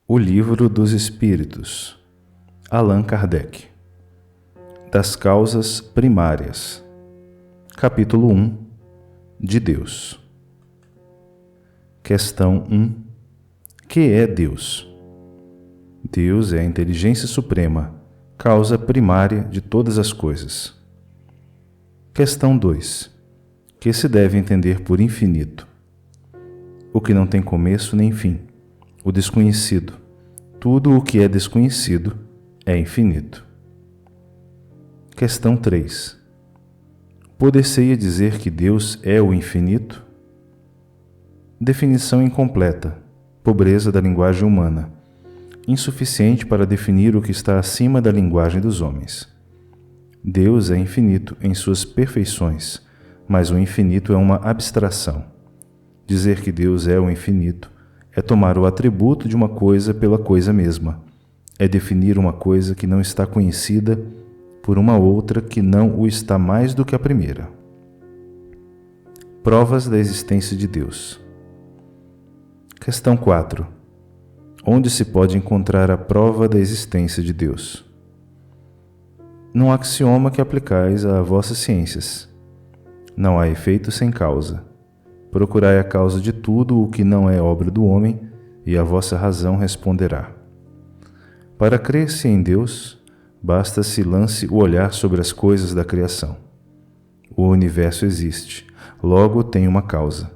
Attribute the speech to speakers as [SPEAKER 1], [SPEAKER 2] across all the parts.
[SPEAKER 1] O Livro dos Espíritos, Allan Kardec. Das causas primárias. Capítulo 1. De Deus. Questão 1. Que é Deus? Deus é a inteligência suprema, causa primária de todas as coisas. Questão 2. Que se deve entender por infinito? O que não tem começo nem fim, o desconhecido. Tudo o que é desconhecido é infinito. Questão 3. Poder-se-ia dizer que Deus é o infinito? Definição incompleta, pobreza da linguagem humana, insuficiente para definir o que está acima da linguagem dos homens. Deus é infinito em suas perfeições, mas o infinito é uma abstração. Dizer que Deus é o infinito é tomar o atributo de uma coisa pela coisa mesma, é definir uma coisa que não está conhecida por uma outra que não o está mais do que a primeira. Provas da existência de Deus. Questão 4. Onde se pode encontrar a prova da existência de Deus? Num axioma que aplicais a vossas ciências. Não há efeito sem causa. Procurai a causa de tudo o que não é obra do homem, e a vossa razão responderá. Para crer-se em Deus, basta-se lance o olhar sobre as coisas da criação. O universo existe, logo tem uma causa.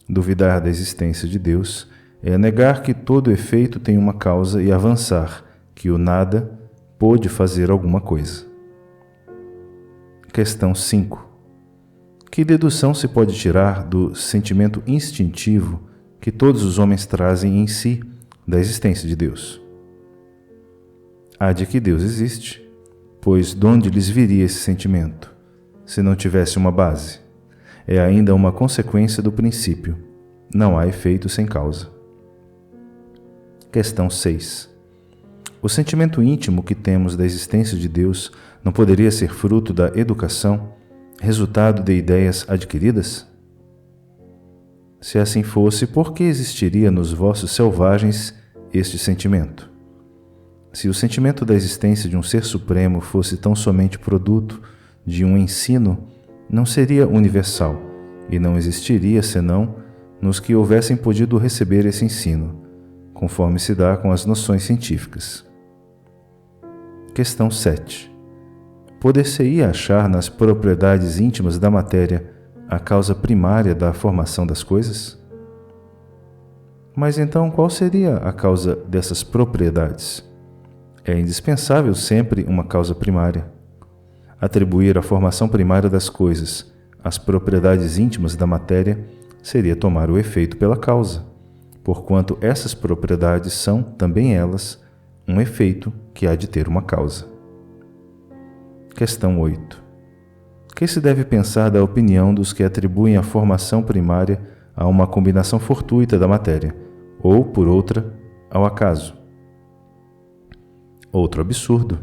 [SPEAKER 1] Duvidar da existência de Deus é negar que todo efeito tem uma causa e avançar que o nada pôde fazer alguma coisa. Questão 5. Que dedução se pode tirar do sentimento instintivo que todos os homens trazem em si da existência de Deus? Há de que Deus existe, pois de onde lhes viria esse sentimento, se não tivesse uma base? É ainda uma consequência do princípio. Não há efeito sem causa. Questão 6. O sentimento íntimo que temos da existência de Deus não poderia ser fruto da educação, resultado de ideias adquiridas? Se assim fosse, por que existiria nos vossos selvagens este sentimento? Se o sentimento da existência de um ser supremo fosse tão somente produto de um ensino, não seria universal e não existiria senão nos que houvessem podido receber esse ensino, conforme se dá com as noções científicas. Questão 7. Poder-se-ia achar nas propriedades íntimas da matéria a causa primária da formação das coisas? Mas então qual seria a causa dessas propriedades? É indispensável sempre uma causa primária. Atribuir a formação primária das coisas às propriedades íntimas da matéria seria tomar o efeito pela causa, porquanto essas propriedades são, também elas, um efeito que há de ter uma causa. Questão 8. Que se deve pensar da opinião dos que atribuem a formação primária a uma combinação fortuita da matéria, ou, por outra, ao acaso? Outro absurdo.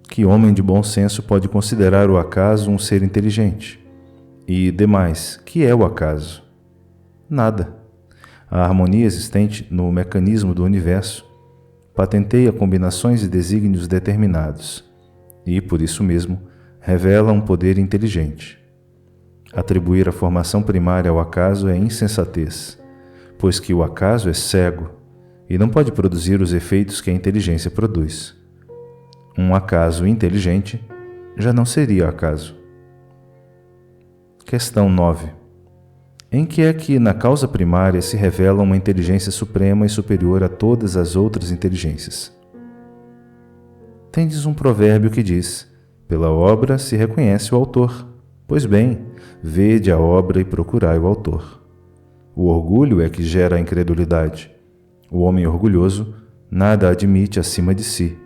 [SPEAKER 1] Que homem de bom senso pode considerar o acaso um ser inteligente? E, demais, que é o acaso? Nada. A harmonia existente no mecanismo do universo patenteia combinações de desígnios determinados e, por isso mesmo, revela um poder inteligente. Atribuir a formação primária ao acaso é insensatez, pois que o acaso é cego e não pode produzir os efeitos que a inteligência produz. Um acaso inteligente já não seria acaso. Questão 9. Em que é que na causa primária se revela uma inteligência suprema e superior a todas as outras inteligências? Tendes um provérbio que diz: pela obra se reconhece o autor. Pois bem, vede a obra e procurai o autor. O orgulho é que gera a incredulidade. O homem orgulhoso nada admite acima de si.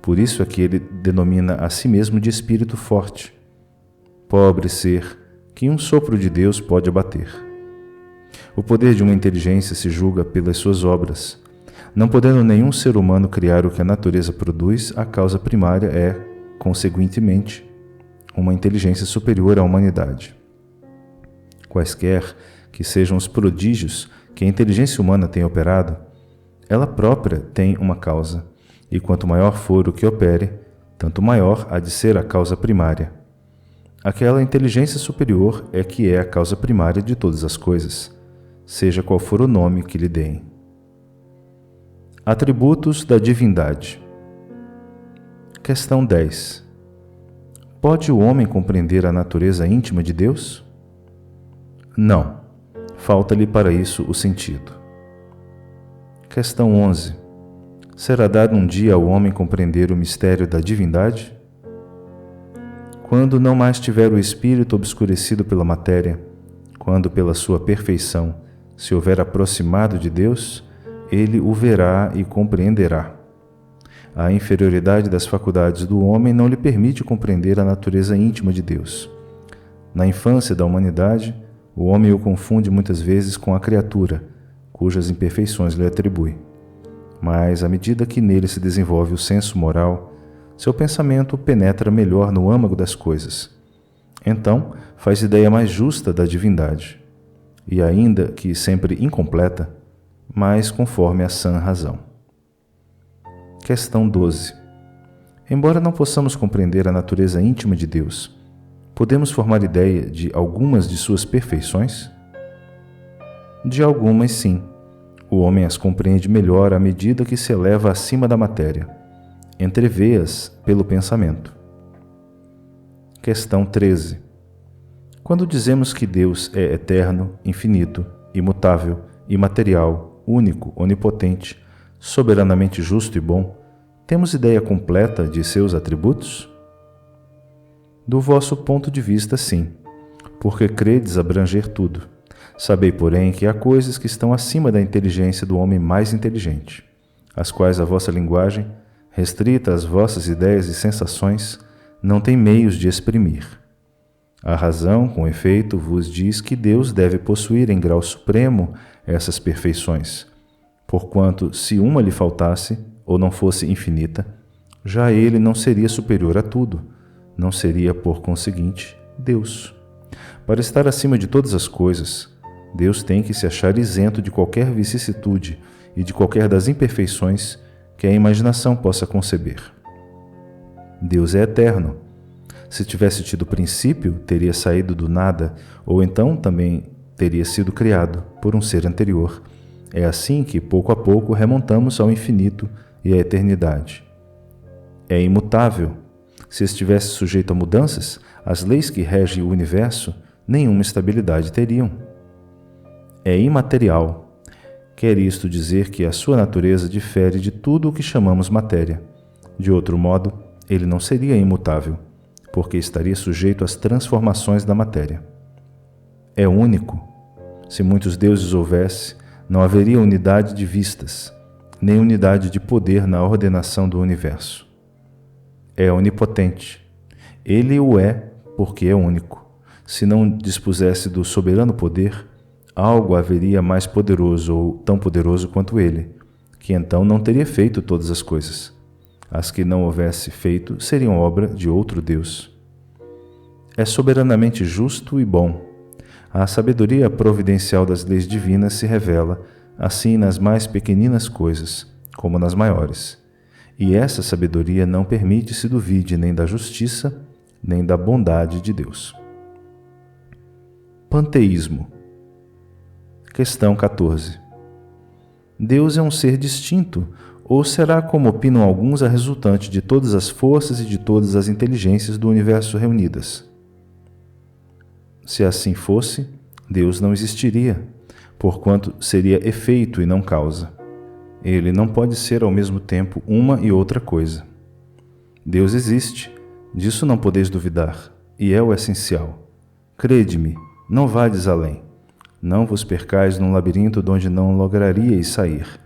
[SPEAKER 1] Por isso é que ele denomina a si mesmo de espírito forte. Pobre ser, que um sopro de Deus pode abater. O poder de uma inteligência se julga pelas suas obras. Não podendo nenhum ser humano criar o que a natureza produz, a causa primária é, conseguintemente, uma inteligência superior à humanidade. Quaisquer que sejam os prodígios que a inteligência humana tem operado, ela própria tem uma causa, e quanto maior for o que opere, tanto maior há de ser a causa primária. Aquela inteligência superior é que é a causa primária de todas as coisas, seja qual for o nome que lhe deem. Atributos da divindade. Questão 10. Pode o homem compreender a natureza íntima de Deus? Não. Falta-lhe para isso o sentido. Questão 11. Será dado um dia ao homem compreender o mistério da divindade? Quando não mais tiver o espírito obscurecido pela matéria, quando pela sua perfeição se houver aproximado de Deus, ele o verá e compreenderá. A inferioridade das faculdades do homem não lhe permite compreender a natureza íntima de Deus. Na infância da humanidade, o homem o confunde muitas vezes com a criatura, cujas imperfeições lhe atribui. Mas, à medida que nele se desenvolve o senso moral, seu pensamento penetra melhor no âmago das coisas. Então, faz ideia mais justa da divindade, e ainda que sempre incompleta, mas conforme a sã razão. Questão 12. Embora não possamos compreender a natureza íntima de Deus, podemos formar ideia de algumas de suas perfeições? De algumas, sim. O homem as compreende melhor à medida que se eleva acima da matéria. Entrevê-as pelo pensamento. Questão 13. Quando dizemos que Deus é eterno, infinito, imutável, imaterial, único, onipotente, soberanamente justo e bom, temos ideia completa de seus atributos? Do vosso ponto de vista, sim, porque credes abranger tudo. Sabei, porém, que há coisas que estão acima da inteligência do homem mais inteligente, as quais a vossa linguagem, restrita às vossas ideias e sensações, não tem meios de exprimir. A razão, com efeito, vos diz que Deus deve possuir em grau supremo essas perfeições, porquanto, se uma lhe faltasse, ou não fosse infinita, já ele não seria superior a tudo, não seria, por conseguinte, Deus. Para estar acima de todas as coisas, Deus tem que se achar isento de qualquer vicissitude e de qualquer das imperfeições que a imaginação possa conceber. Deus é eterno. Se tivesse tido princípio, teria saído do nada, ou então também teria sido criado por um ser anterior. É assim que, pouco a pouco, remontamos ao infinito e à eternidade. É imutável. Se estivesse sujeito a mudanças, as leis que regem o universo nenhuma estabilidade teriam. É imaterial. Quer isto dizer que a sua natureza difere de tudo o que chamamos matéria. De outro modo, ele não seria imutável, porque estaria sujeito às transformações da matéria. É único. Se muitos deuses houvesse, não haveria unidade de vistas, nem unidade de poder na ordenação do universo. É onipotente. Ele o é porque é único. Se não dispusesse do soberano poder, algo haveria mais poderoso ou tão poderoso quanto ele, que então não teria feito todas as coisas. As que não houvesse feito seriam obra de outro Deus. É soberanamente justo e bom. A sabedoria providencial das leis divinas se revela, assim nas mais pequeninas coisas, como nas maiores. E essa sabedoria não permite se duvide nem da justiça, nem da bondade de Deus. Panteísmo. Questão 14. Deus é um ser distinto, ou será, como opinam alguns, a resultante de todas as forças e de todas as inteligências do universo reunidas? Se assim fosse, Deus não existiria, porquanto seria efeito e não causa. Ele não pode ser ao mesmo tempo uma e outra coisa. Deus existe, disso não podeis duvidar, e é o essencial. Crede-me, não vades além. Não vos percais num labirinto de onde não lograríeis sair.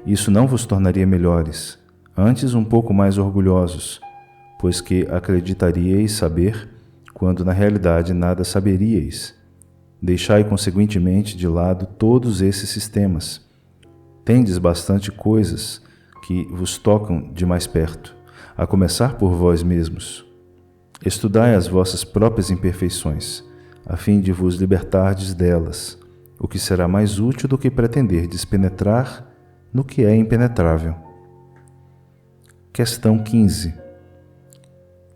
[SPEAKER 1] Isso não vos tornaria melhores, antes um pouco mais orgulhosos, pois que acreditaríeis saber, quando na realidade nada saberíeis. Deixai conseguintemente de lado todos esses sistemas. Tendes bastante coisas que vos tocam de mais perto, a começar por vós mesmos. Estudai as vossas próprias imperfeições, a fim de vos libertardes delas, o que será mais útil do que pretenderdes penetrar no que é impenetrável. Questão 15.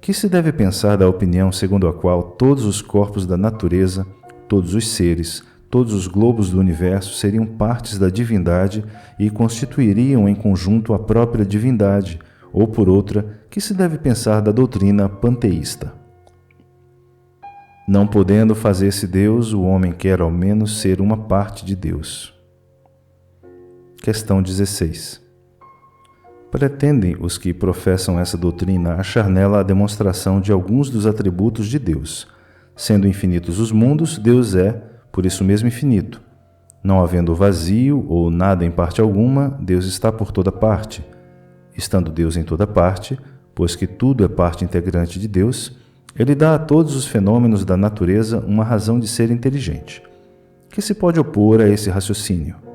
[SPEAKER 1] Que se deve pensar da opinião segundo a qual todos os corpos da natureza, todos os seres, todos os globos do universo seriam partes da divindade e constituiriam em conjunto a própria divindade, ou por outra, que se deve pensar da doutrina panteísta? Não podendo fazer-se Deus, o homem quer ao menos ser uma parte de Deus. Questão 16. Pretendem os que professam essa doutrina achar nela a demonstração de alguns dos atributos de Deus. Sendo infinitos os mundos, Deus é, por isso mesmo, infinito. Não havendo vazio ou nada em parte alguma, Deus está por toda parte. Estando Deus em toda parte, pois que tudo é parte integrante de Deus, Ele dá a todos os fenômenos da natureza uma razão de ser inteligente. Que se pode opor a esse raciocínio?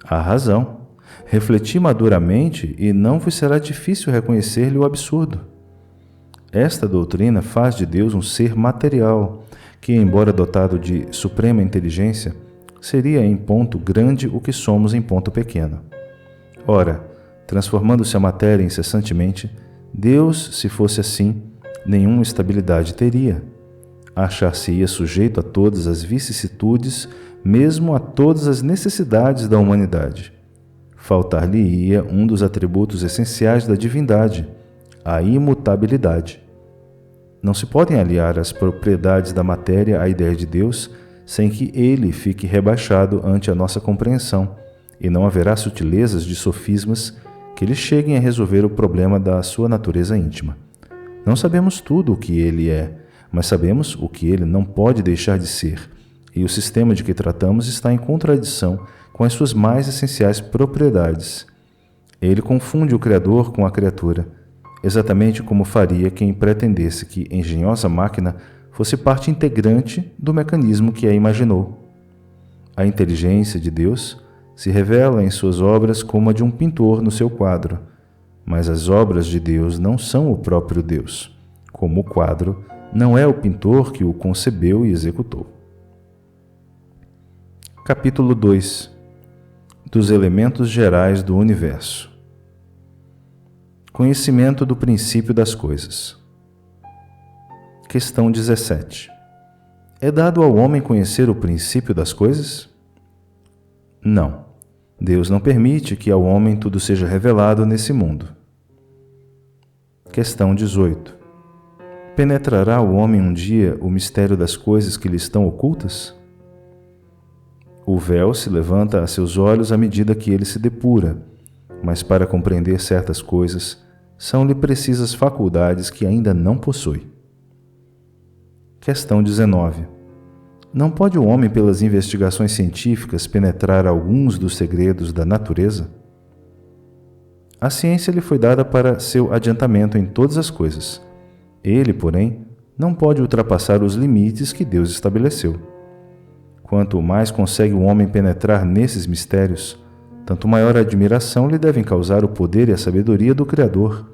[SPEAKER 1] A razão. Refleti maduramente e não vos será difícil reconhecer-lhe o absurdo. Esta doutrina faz de Deus um ser material, que, embora dotado de suprema inteligência, seria em ponto grande o que somos em ponto pequeno. Ora, transformando-se a matéria incessantemente, Deus, se fosse assim, nenhuma estabilidade teria. Achar-se-ia sujeito a todas as vicissitudes, mesmo a todas as necessidades da humanidade. Faltar-lhe-ia um dos atributos essenciais da divindade, a imutabilidade. Não se podem aliar as propriedades da matéria à ideia de Deus sem que ele fique rebaixado ante a nossa compreensão, e não haverá sutilezas de sofismas que lhe cheguem a resolver o problema da sua natureza íntima. Não sabemos tudo o que ele é, mas sabemos o que ele não pode deixar de ser, e o sistema de que tratamos está em contradição com as suas mais essenciais propriedades. Ele confunde o Criador com a criatura, exatamente como faria quem pretendesse que engenhosa máquina fosse parte integrante do mecanismo que a imaginou. A inteligência de Deus se revela em suas obras como a de um pintor no seu quadro, mas as obras de Deus não são o próprio Deus, como o quadro não é o pintor que o concebeu e executou. Capítulo 2. Dos elementos gerais do universo. Conhecimento do princípio das coisas. Questão 17. É dado ao homem conhecer o princípio das coisas? Não. Deus não permite que ao homem tudo seja revelado nesse mundo. Questão 18. Penetrará o homem um dia o mistério das coisas que lhe estão ocultas? O véu se levanta a seus olhos à medida que ele se depura, mas para compreender certas coisas, são-lhe precisas faculdades que ainda não possui. Questão 19. Não pode o homem, pelas investigações científicas, penetrar alguns dos segredos da natureza? A ciência lhe foi dada para seu adiantamento em todas as coisas. Ele, porém, não pode ultrapassar os limites que Deus estabeleceu. Quanto mais consegue o homem penetrar nesses mistérios, tanto maior admiração lhe devem causar o poder e a sabedoria do Criador.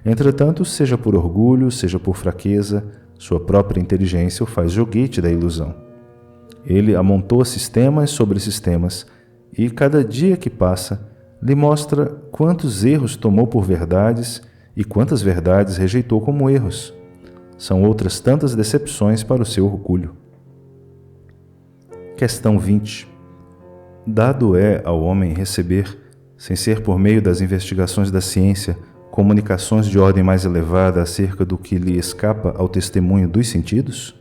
[SPEAKER 1] Entretanto, seja por orgulho, seja por fraqueza, sua própria inteligência o faz joguete da ilusão. Ele amontoa sistemas sobre sistemas e, cada dia que passa, lhe mostra quantos erros tomou por verdades e quantas verdades rejeitou como erros. São outras tantas decepções para o seu orgulho. Questão 20. Dado é ao homem receber, sem ser por meio das investigações da ciência, comunicações de ordem mais elevada acerca do que lhe escapa ao testemunho dos sentidos?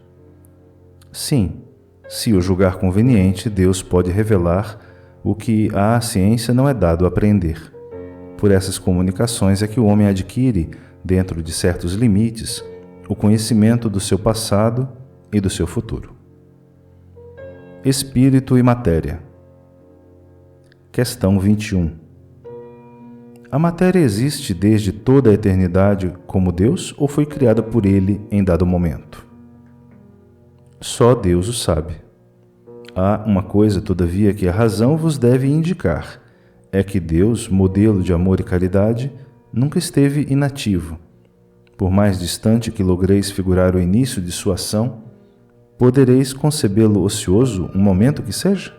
[SPEAKER 1] Sim, se o julgar conveniente, Deus pode revelar o que à ciência não é dado apreender. Por essas comunicações é que o homem adquire, dentro de certos limites, o conhecimento do seu passado e do seu futuro. Espírito e matéria. Questão 21. A matéria existe desde toda a eternidade como Deus ou foi criada por Ele em dado momento? Só Deus o sabe. Há uma coisa, todavia, que a razão vos deve indicar, é que Deus, modelo de amor e caridade, nunca esteve inativo. Por mais distante que logreis figurar o início de sua ação, podereis concebê-lo ocioso um momento que seja?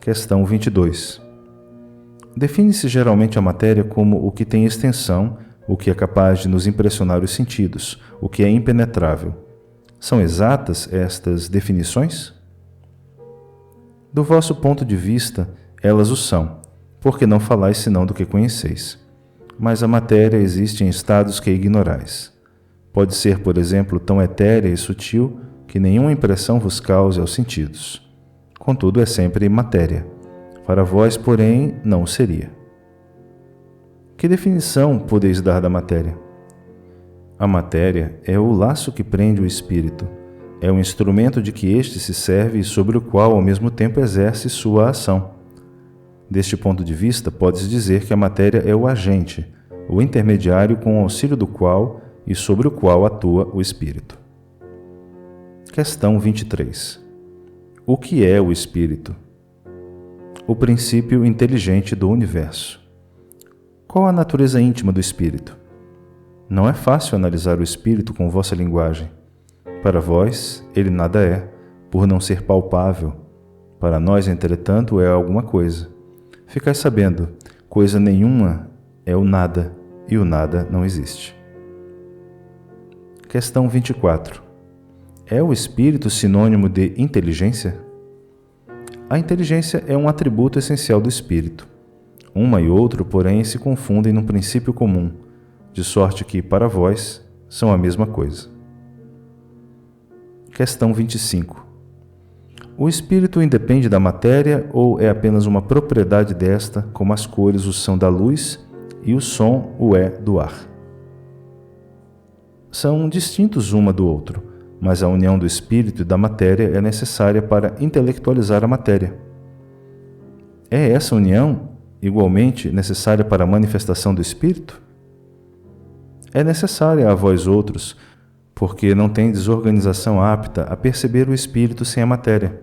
[SPEAKER 1] Questão 22. Define-se geralmente a matéria como o que tem extensão, o que é capaz de nos impressionar os sentidos, o que é impenetrável. São exatas estas definições? Do vosso ponto de vista, elas o são, porque não falais senão do que conheceis. Mas a matéria existe em estados que ignorais. Pode ser, por exemplo, tão etérea e sutil que nenhuma impressão vos cause aos sentidos. Contudo, é sempre matéria. Para vós, porém, não o seria. Que definição podeis dar da matéria? A matéria é o laço que prende o espírito. É o instrumento de que este se serve e sobre o qual, ao mesmo tempo, exerce sua ação. Deste ponto de vista, pode-se dizer que a matéria é o agente, o intermediário com o auxílio do qual e sobre o qual atua o espírito. Questão 23. O que é o espírito? O princípio inteligente do universo. Qual a natureza íntima do espírito? Não é fácil analisar o espírito com vossa linguagem. Para vós, ele nada é, por não ser palpável. Para nós, entretanto, é alguma coisa. Ficai sabendo, coisa nenhuma é o nada, e o nada não existe. Questão 24. É o espírito sinônimo de inteligência? A inteligência é um atributo essencial do espírito. Uma e outro, porém, se confundem num princípio comum, de sorte que, para vós, são a mesma coisa. Questão 25. O espírito independe da matéria ou é apenas uma propriedade desta, como as cores o são da luz e o som o é do ar? São distintos uma do outro, mas a união do espírito e da matéria é necessária para intelectualizar a matéria. É essa união igualmente necessária para a manifestação do espírito? É necessária a vós outros, porque não tendes organização apta a perceber o espírito sem a matéria.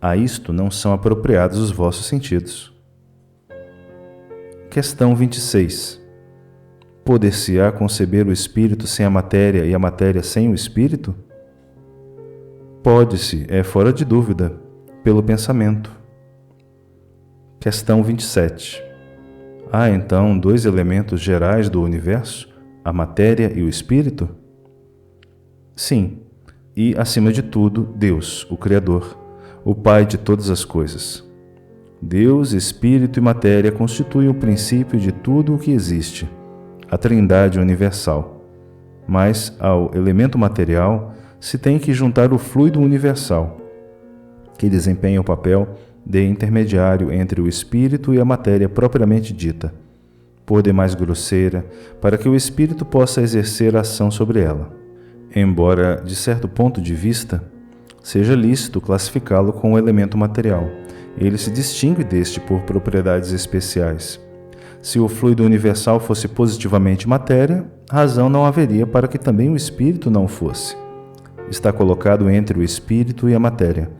[SPEAKER 1] A isto não são apropriados os vossos sentidos. Questão 26. Poder-se-á conceber o espírito sem a matéria e a matéria sem o espírito? Pode-se, é fora de dúvida, pelo pensamento. Questão 27. Há então dois elementos gerais do universo, a matéria e o espírito? Sim, e, acima de tudo, Deus, o Criador, o Pai de todas as coisas. Deus, Espírito e matéria constituem o princípio de tudo o que existe, a Trindade universal. Mas, ao elemento material, se tem que juntar o fluido universal, que desempenha o papel de intermediário entre o Espírito e a matéria propriamente dita, por demais grosseira, para que o Espírito possa exercer ação sobre ela. Embora, de certo ponto de vista, seja lícito classificá-lo como elemento material, ele se distingue deste por propriedades especiais. Se o fluido universal fosse positivamente matéria, razão não haveria para que também o espírito não fosse. Está colocado entre o espírito e a matéria.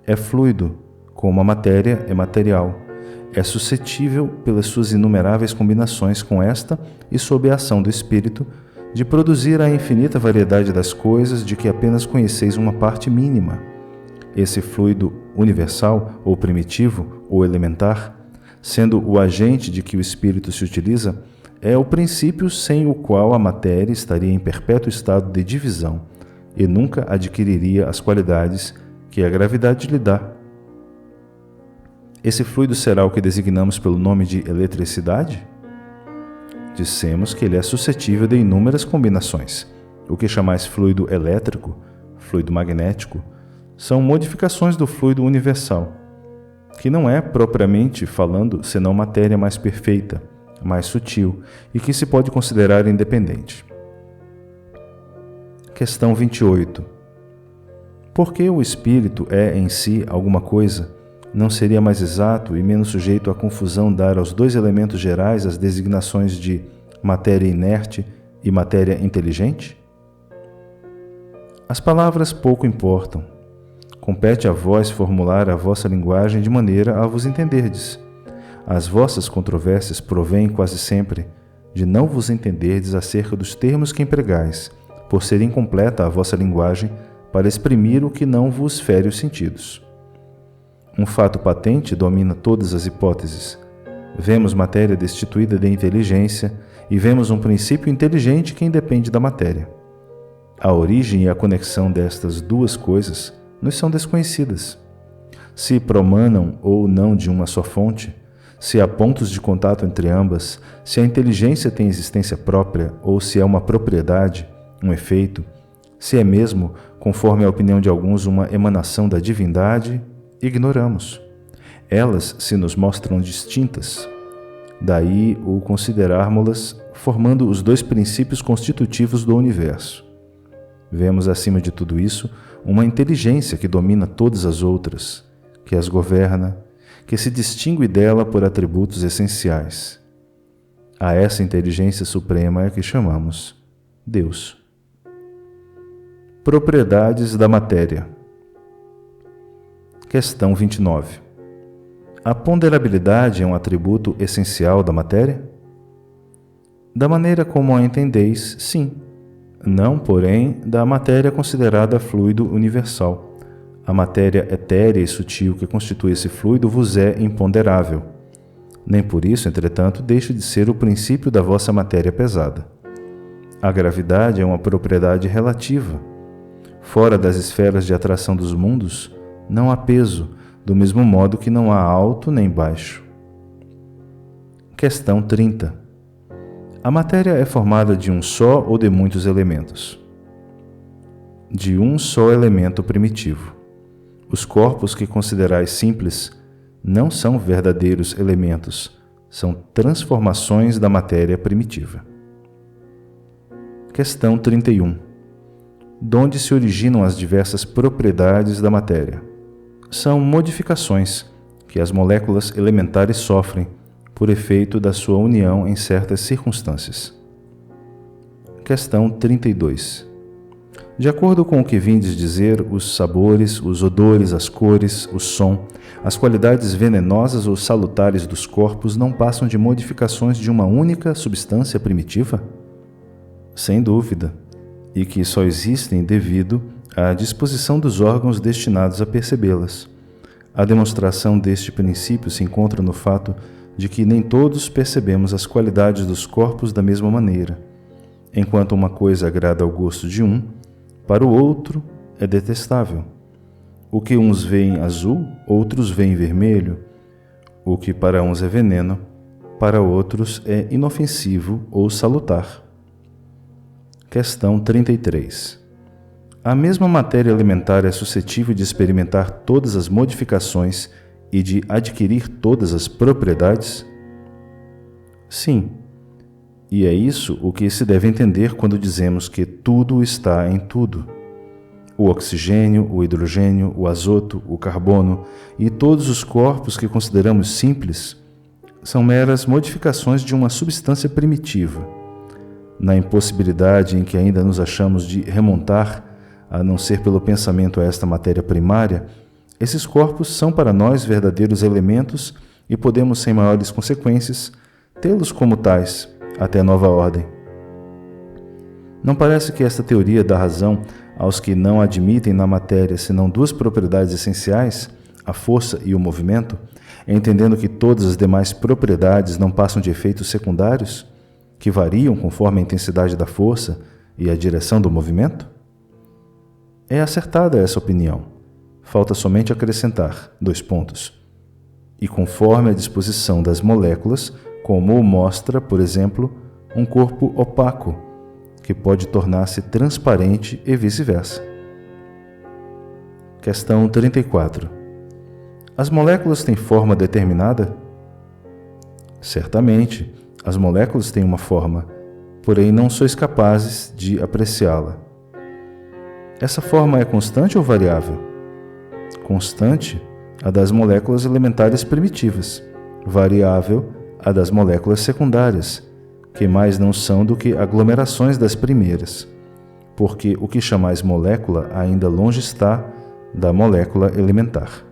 [SPEAKER 1] É fluido, como a matéria é material. É suscetível, pelas suas inumeráveis combinações com esta e sob a ação do espírito, de produzir a infinita variedade das coisas de que apenas conheceis uma parte mínima. Esse fluido universal, ou primitivo, ou elementar, sendo o agente de que o espírito se utiliza, é o princípio sem o qual a matéria estaria em perpétuo estado de divisão e nunca adquiriria as qualidades que a gravidade lhe dá. Esse fluido será o que designamos pelo nome de eletricidade? Dissemos que ele é suscetível de inúmeras combinações. O que chamais fluido elétrico, fluido magnético, são modificações do fluido universal, que não é, propriamente falando, senão matéria mais perfeita, mais sutil e que se pode considerar independente. Questão 28. Por que o espírito é em si alguma coisa? Não seria mais exato e menos sujeito à confusão dar aos dois elementos gerais as designações de matéria inerte e matéria inteligente? As palavras pouco importam. Compete a vós formular a vossa linguagem de maneira a vos entenderdes. As vossas controvérsias provêm quase sempre de não vos entenderdes acerca dos termos que empregais, por ser incompleta a vossa linguagem para exprimir o que não vos fere os sentidos. Um fato patente domina todas as hipóteses. Vemos matéria destituída de inteligência e vemos um princípio inteligente que independe da matéria. A origem e a conexão destas duas coisas nos são desconhecidas. Se promanam ou não de uma só fonte, se há pontos de contato entre ambas, se a inteligência tem existência própria ou se é uma propriedade, um efeito, se é mesmo, conforme a opinião de alguns, uma emanação da divindade, ignoramos. Elas se nos mostram distintas. Daí o considerarmos-las formando os dois princípios constitutivos do universo. Vemos, acima de tudo isso, uma inteligência que domina todas as outras, que as governa, que se distingue dela por atributos essenciais. A essa inteligência suprema é que chamamos Deus. Propriedades da matéria. Questão 29. A ponderabilidade é um atributo essencial da matéria? Da maneira como a entendeis, sim. Não, porém, da matéria considerada fluido universal. A matéria etérea e sutil que constitui esse fluido vos é imponderável. Nem por isso, entretanto, deixa de ser o princípio da vossa matéria pesada. A gravidade é uma propriedade relativa. Fora das esferas de atração dos mundos, não há peso, do mesmo modo que não há alto nem baixo. Questão 30. A matéria é formada de um só ou de muitos elementos? De um só elemento primitivo. Os corpos que considerais simples não são verdadeiros elementos, são transformações da matéria primitiva. Questão 31. Donde se originam as diversas propriedades da matéria? São modificações que as moléculas elementares sofrem por efeito da sua união em certas circunstâncias. Questão 32. De acordo com o que vindes dizer, os sabores, os odores, as cores, o som, as qualidades venenosas ou salutares dos corpos não passam de modificações de uma única substância primitiva? Sem dúvida, e que só existem devido à disposição dos órgãos destinados a percebê-las. A demonstração deste princípio se encontra no fato de que nem todos percebemos as qualidades dos corpos da mesma maneira. Enquanto uma coisa agrada ao gosto de um, para o outro é detestável. O que uns veem azul, outros veem vermelho. O que para uns é veneno, para outros é inofensivo ou salutar. Questão 33. A mesma matéria elementar é suscetível de experimentar todas as modificações e de adquirir todas as propriedades? Sim. E é isso o que se deve entender quando dizemos que tudo está em tudo. O oxigênio, o hidrogênio, o azoto, o carbono e todos os corpos que consideramos simples são meras modificações de uma substância primitiva. Na impossibilidade em que ainda nos achamos de remontar, a não ser pelo pensamento a esta matéria primária, esses corpos são para nós verdadeiros elementos e podemos, sem maiores consequências, tê-los como tais, até nova ordem. Não parece que esta teoria dá razão aos que não admitem na matéria senão duas propriedades essenciais, a força e o movimento, entendendo que todas as demais propriedades não passam de efeitos secundários, que variam conforme a intensidade da força e a direção do movimento? É acertada essa opinião. Falta somente acrescentar 2 pontos. E conforme a disposição das moléculas, como o mostra, por exemplo, um corpo opaco, que pode tornar-se transparente e vice-versa. Questão 34. As moléculas têm forma determinada? Certamente, as moléculas têm uma forma, porém não sois capazes de apreciá-la. Essa forma é constante ou variável? Constante, a das moléculas elementares primitivas. Variável, a das moléculas secundárias, que mais não são do que aglomerações das primeiras, porque o que chamais molécula ainda longe está da molécula elementar.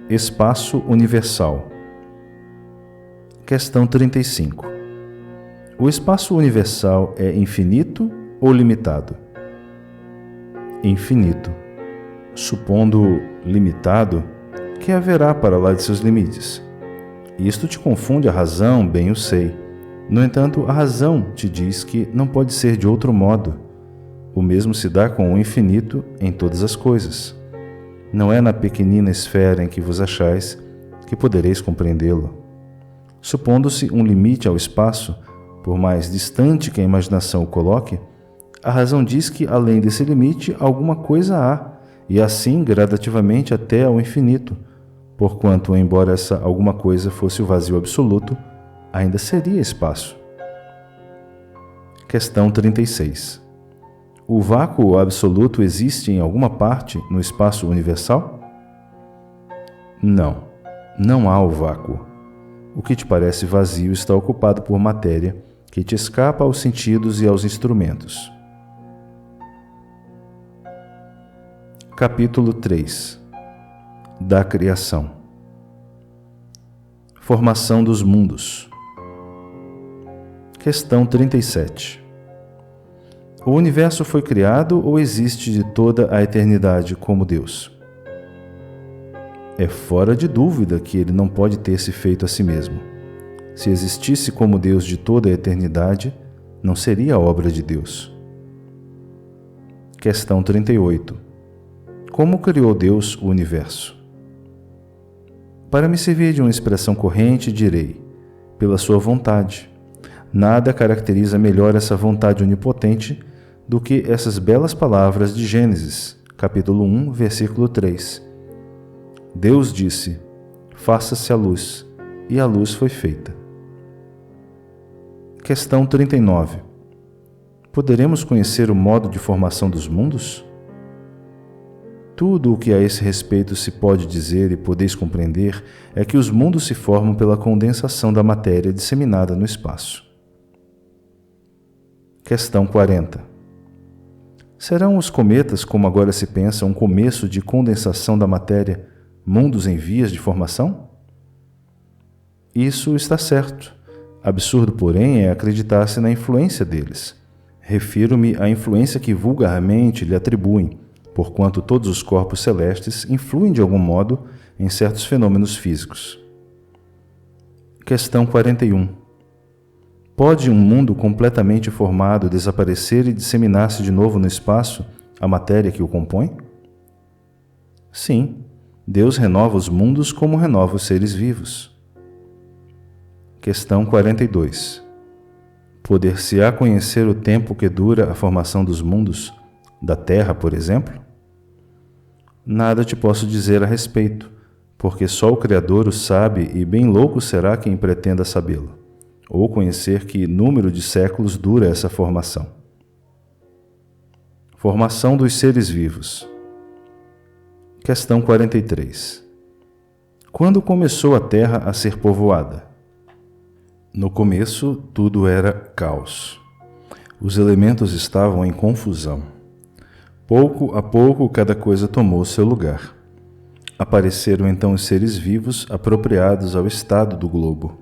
[SPEAKER 1] Espaço universal. Questão 35. O espaço universal é infinito ou limitado? Infinito. Supondo limitado, que haverá para lá de seus limites? Isto te confunde a razão, bem o sei. No entanto, a razão te diz que não pode ser de outro modo. O mesmo se dá com o infinito em todas as coisas. Não é na pequenina esfera em que vos achais que podereis compreendê-lo. Supondo-se um limite ao espaço, por mais distante que a imaginação o coloque, a razão diz que além desse limite alguma coisa há, e assim gradativamente até ao infinito, porquanto, embora essa alguma coisa fosse o vazio absoluto, ainda seria espaço. Questão 36. O vácuo absoluto existe em alguma parte no espaço universal? Não, não há o vácuo. O que te parece vazio está ocupado por matéria que te escapa aos sentidos e aos instrumentos. Capítulo 3. Da criação. Formação dos mundos. Questão 37. O universo foi criado ou existe de toda a eternidade como Deus? É fora de dúvida que ele não pode ter se feito a si mesmo. Se existisse como Deus de toda a eternidade, não seria obra de Deus. Questão 38. Como criou Deus o universo? Para me servir de uma expressão corrente, direi: pela sua vontade. Nada caracteriza melhor essa vontade onipotente do que essas belas palavras de Gênesis, capítulo 1, versículo 3. Deus disse: faça-se a luz, e a luz foi feita. Questão 39. Poderemos conhecer o modo de formação dos mundos? Tudo o que a esse respeito se pode dizer e podeis compreender é que os mundos se formam pela condensação da matéria disseminada no espaço. Questão 40. Serão os cometas, como agora se pensa, um começo de condensação da matéria, mundos em vias de formação? Isso está certo. Absurdo, porém, é acreditar-se na influência deles. Refiro-me à influência que vulgarmente lhe atribuem, porquanto todos os corpos celestes influem de algum modo em certos fenômenos físicos. Questão 41. Pode um mundo completamente formado desaparecer e disseminar-se de novo no espaço, a matéria que o compõe? Sim, Deus renova os mundos como renova os seres vivos. Questão 42. Poder-se-á conhecer o tempo que dura a formação dos mundos, da Terra, por exemplo? Nada te posso dizer a respeito, porque só o Criador o sabe e bem louco será quem pretenda sabê-lo, ou conhecer que número de séculos dura essa formação. Formação dos seres vivos. Questão 43. Quando começou a Terra a ser povoada? No começo, tudo era caos. Os elementos estavam em confusão. Pouco a pouco, cada coisa tomou seu lugar. Apareceram então os seres vivos apropriados ao estado do globo.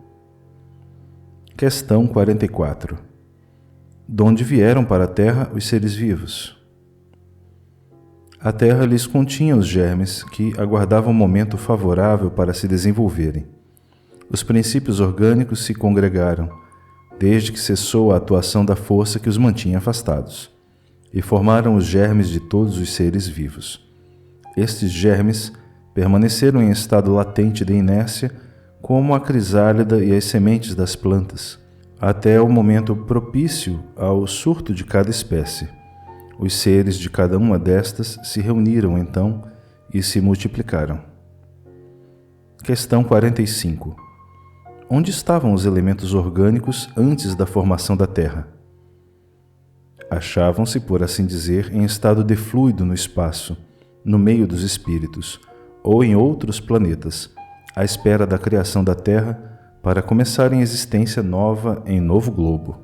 [SPEAKER 1] Questão 44. Donde vieram para a Terra os seres vivos? A Terra lhes continha os germes que aguardavam um momento favorável para se desenvolverem. Os princípios orgânicos se congregaram, desde que cessou a atuação da força que os mantinha afastados, e formaram os germes de todos os seres vivos. Estes germes permaneceram em estado latente de inércia, como a crisálida e as sementes das plantas, até o momento propício ao surto de cada espécie. Os seres de cada uma destas se reuniram então e se multiplicaram. Questão 45. Onde estavam os elementos orgânicos antes da formação da Terra? Achavam-se, por assim dizer, em estado de fluido no espaço, no meio dos espíritos, ou em outros planetas, à espera da criação da Terra para começarem existência nova em novo globo.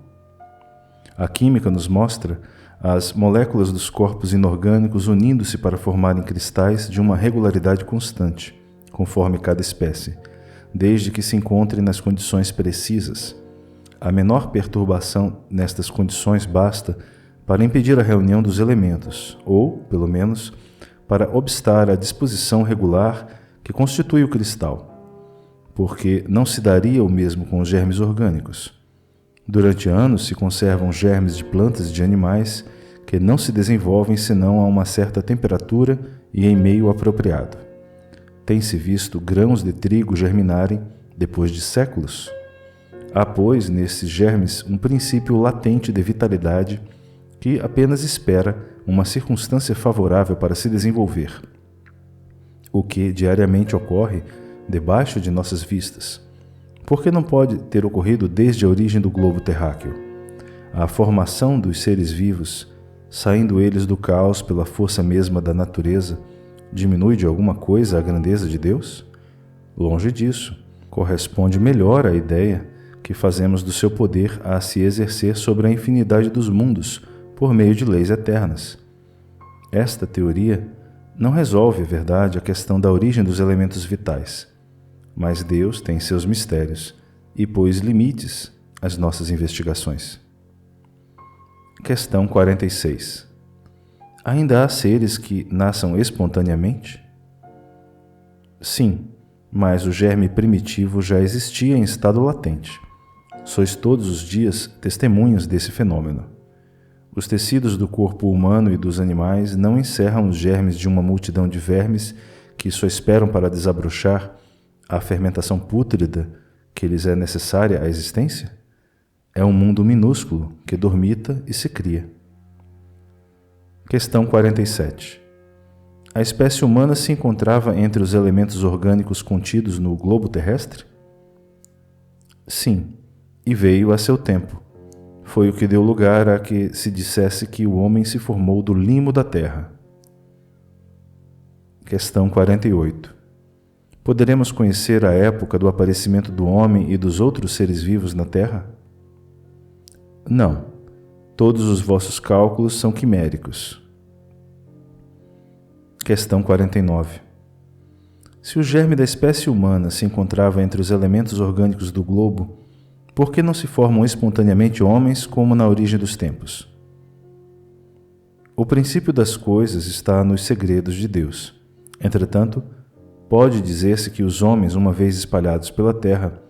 [SPEAKER 1] A química nos mostra as moléculas dos corpos inorgânicos unindo-se para formarem cristais de uma regularidade constante, conforme cada espécie, desde que se encontrem nas condições precisas. A menor perturbação nestas condições basta para impedir a reunião dos elementos, ou, pelo menos, para obstar a disposição regular que constitui o cristal, porque não se daria o mesmo com os germes orgânicos. Durante anos se conservam germes de plantas e de animais que não se desenvolvem senão a uma certa temperatura e em meio apropriado. Tem-se visto grãos de trigo germinarem depois de séculos. Há, pois, nesses germes um princípio latente de vitalidade que apenas espera uma circunstância favorável para se desenvolver. O que diariamente ocorre debaixo de nossas vistas. Porque não pode ter ocorrido desde a origem do globo terráqueo. A formação dos seres vivos, saindo eles do caos pela força mesma da natureza, diminui de alguma coisa a grandeza de Deus? Longe disso, corresponde melhor à ideia que fazemos do seu poder a se exercer sobre a infinidade dos mundos por meio de leis eternas. Esta teoria não resolve, é verdade, a questão da origem dos elementos vitais, mas Deus tem seus mistérios e pôs limites às nossas investigações. Questão 46. Ainda há seres que nasçam espontaneamente? Sim, mas o germe primitivo já existia em estado latente. Sois todos os dias testemunhas desse fenômeno. Os tecidos do corpo humano e dos animais não encerram os germes de uma multidão de vermes que só esperam para desabrochar a fermentação pútrida que lhes é necessária à existência? É um mundo minúsculo que dormita e se cria. Questão 47. A espécie humana se encontrava entre os elementos orgânicos contidos no globo terrestre? Sim, e veio a seu tempo. Foi o que deu lugar a que se dissesse que o homem se formou do limo da terra. Questão 48. Poderemos conhecer a época do aparecimento do homem e dos outros seres vivos na terra? Não. Todos os vossos cálculos são quiméricos. Questão 49. Se o germe da espécie humana se encontrava entre os elementos orgânicos do globo, por que não se formam espontaneamente homens como na origem dos tempos? O princípio das coisas está nos segredos de Deus. Entretanto, pode dizer-se que os homens, uma vez espalhados pela terra,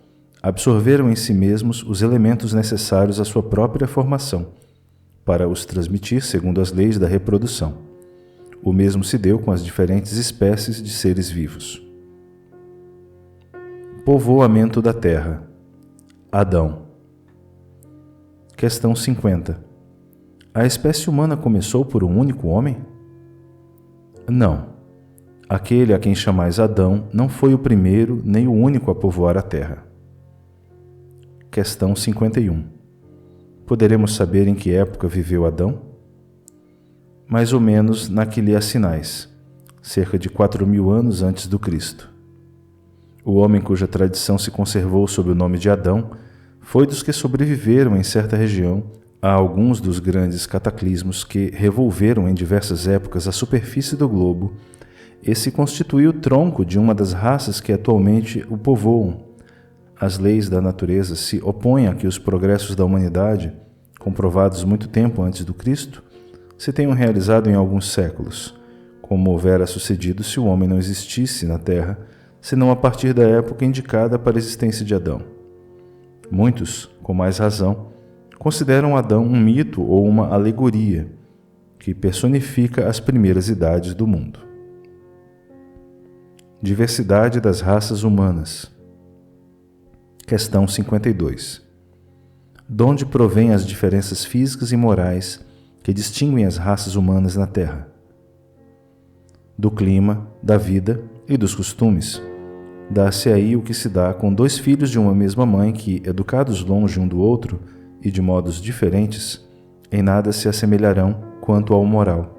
[SPEAKER 1] absorveram em si mesmos os elementos necessários à sua própria formação, para os transmitir segundo as leis da reprodução. O mesmo se deu com as diferentes espécies de seres vivos. Povoamento da terra. Adão. Questão 50. A espécie humana começou por um único homem? Não. Aquele a quem chamais Adão não foi o primeiro nem o único a povoar a terra. Questão 51. Poderemos saber em que época viveu Adão? Mais ou menos na que lhe há sinais, cerca de 4.000 anos antes do Cristo. O homem cuja tradição se conservou sob o nome de Adão foi dos que sobreviveram em certa região a alguns dos grandes cataclismos que revolveram em diversas épocas a superfície do globo e se constituiu o tronco de uma das raças que atualmente o povoam. As leis da natureza se opõem a que os progressos da humanidade, comprovados muito tempo antes do Cristo, se tenham realizado em alguns séculos, como houvera sucedido se o homem não existisse na Terra, senão a partir da época indicada para a existência de Adão. Muitos, com mais razão, consideram Adão um mito ou uma alegoria que personifica as primeiras idades do mundo. Diversidade das raças humanas. Questão 52. Donde provêm as diferenças físicas e morais que distinguem as raças humanas na Terra? Do clima, da vida e dos costumes. Dá-se aí o que se dá com dois filhos de uma mesma mãe que, educados longe um do outro e de modos diferentes, em nada se assemelharão quanto ao moral.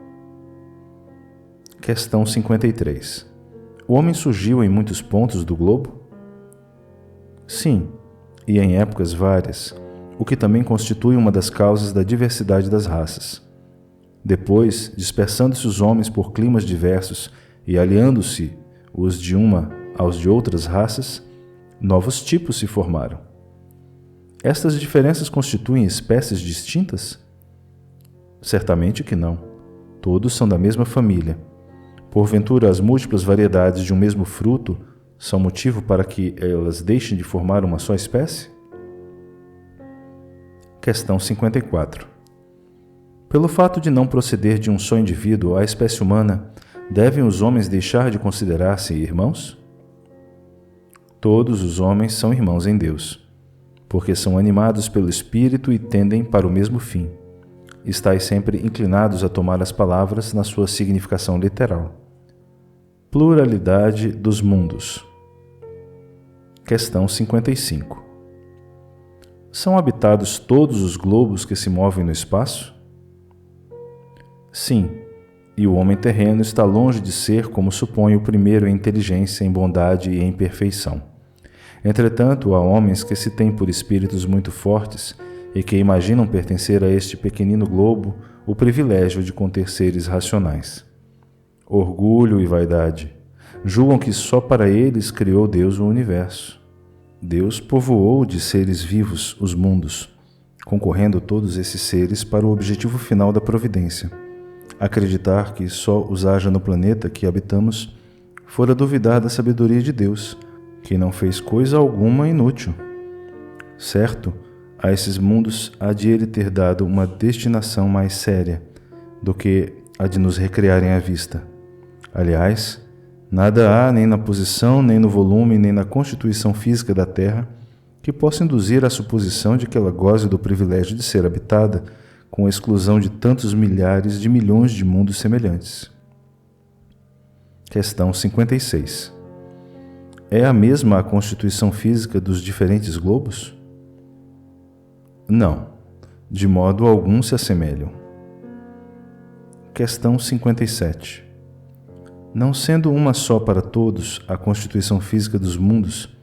[SPEAKER 1] Questão 53. O homem surgiu em muitos pontos do globo? Sim, e em épocas várias, o que também constitui uma das causas da diversidade das raças. Depois, dispersando-se os homens por climas diversos e aliando-se os de uma aos de outras raças, novos tipos se formaram. Estas diferenças constituem espécies distintas? Certamente que não. Todos são da mesma família. Porventura, as múltiplas variedades de um mesmo fruto são motivo para que elas deixem de formar uma só espécie? Questão 54. Pelo fato de não proceder de um só indivíduo, a espécie humana, devem os homens deixar de considerar-se irmãos? Todos os homens são irmãos em Deus, porque são animados pelo Espírito e tendem para o mesmo fim. Estais sempre inclinados a tomar as palavras na sua significação literal. Pluralidade dos mundos. Questão 55. São habitados todos os globos que se movem no espaço? Sim, e o homem terreno está longe de ser como supõe o primeiro em inteligência, em bondade e em perfeição. Entretanto, há homens que se têm por espíritos muito fortes e que imaginam pertencer a este pequenino globo o privilégio de conter seres racionais. Orgulho e vaidade. Julgam que só para eles criou Deus o universo. Deus povoou de seres vivos os mundos, concorrendo todos esses seres para o objetivo final da providência. Acreditar que só os haja no planeta que habitamos fora duvidar da sabedoria de Deus, que não fez coisa alguma inútil. Certo, a esses mundos há de ele ter dado uma destinação mais séria do que a de nos recriarem à vista. Aliás, nada há nem na posição, nem no volume, nem na constituição física da Terra que possa induzir à suposição de que ela goze do privilégio de ser habitada com a exclusão de tantos milhares de milhões de mundos semelhantes. Questão 56. É a mesma a constituição física dos diferentes globos? Não, de modo algum se assemelham. Questão 57. Não sendo uma só para todos a constituição física dos mundos,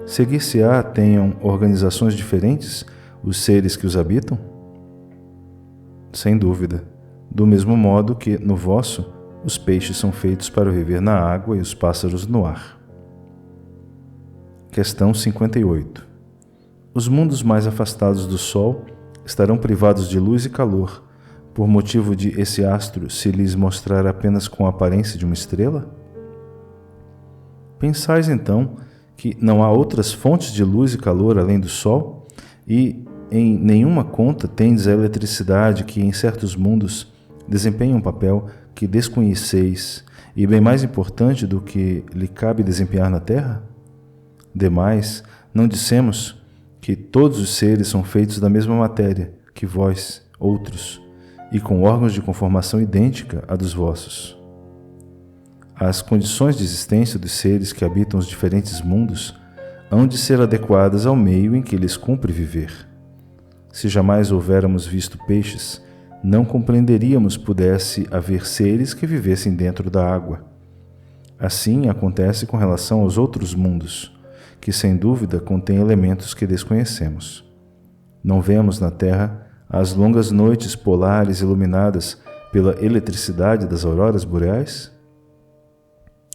[SPEAKER 1] seguir-se-á tenham organizações diferentes os seres que os habitam? Sem dúvida, do mesmo modo que, no vosso, os peixes são feitos para viver na água e os pássaros no ar. Questão 58. Os mundos mais afastados do Sol estarão privados de luz e calor, por motivo de esse astro se lhes mostrar apenas com a aparência de uma estrela? Pensais, então, que não há outras fontes de luz e calor além do Sol, e em nenhuma conta tendes a eletricidade que em certos mundos desempenha um papel que desconheceis e bem mais importante do que lhe cabe desempenhar na Terra? Demais, não dissemos que todos os seres são feitos da mesma matéria que vós, outros, e com órgãos de conformação idêntica à dos vossos. As condições de existência dos seres que habitam os diferentes mundos hão de ser adequadas ao meio em que lhes cumpre viver. Se jamais houvéramos visto peixes, não compreenderíamos pudesse haver seres que vivessem dentro da água. Assim acontece com relação aos outros mundos, que sem dúvida contêm elementos que desconhecemos. Não vemos na Terra as longas noites polares iluminadas pela eletricidade das auroras boreais?